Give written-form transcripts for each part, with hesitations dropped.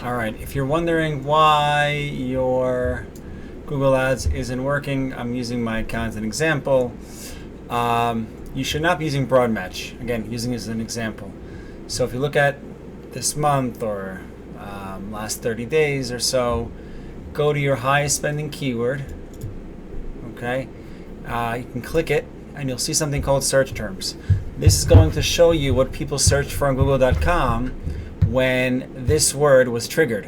All right, if you're wondering why your Google Ads isn't working, I'm using my account as an example. You should not be using broad match. Again, using it as an example. So if you look at this month or last 30 days or so, go to your highest spending keyword. Okay, you can click it and you'll see something called search terms. This is going to show you what people search for on google.com when this word was triggered.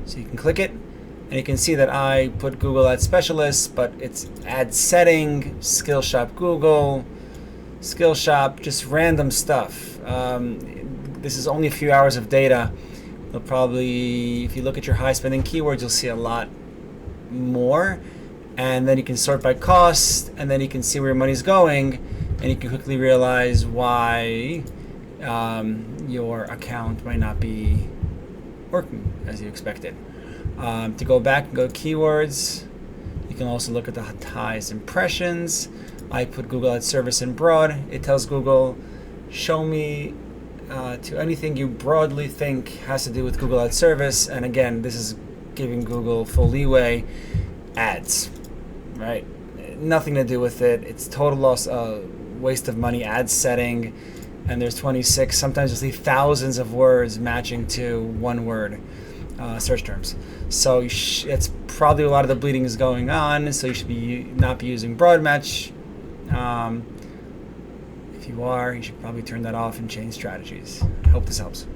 So you can click it and you can see that I put Google Ad Specialist, but it's ad setting, Skillshop Google, Skillshop, just random stuff. This is only a few hours of data. You'll probably, if you look at your high spending keywords, you'll see a lot more. And then you can sort by cost, and then you can see where your money's going, and you can quickly realize why your account might not be working as you expected. To go back and go keywords, you can also look at the highest impressions. I put Google Ad Service in broad. It tells Google, show me to anything you broadly think has to do with Google Ad Service. And again, this is giving Google full leeway. Ads, right? Nothing to do with it. It's total loss, waste of money, ad setting. And there's 26, sometimes you'll see thousands of words matching to one word search terms. So it's probably a lot of the bleeding is going on. So you should not be using broad match. If you are, you should probably turn that off and change strategies. I hope this helps.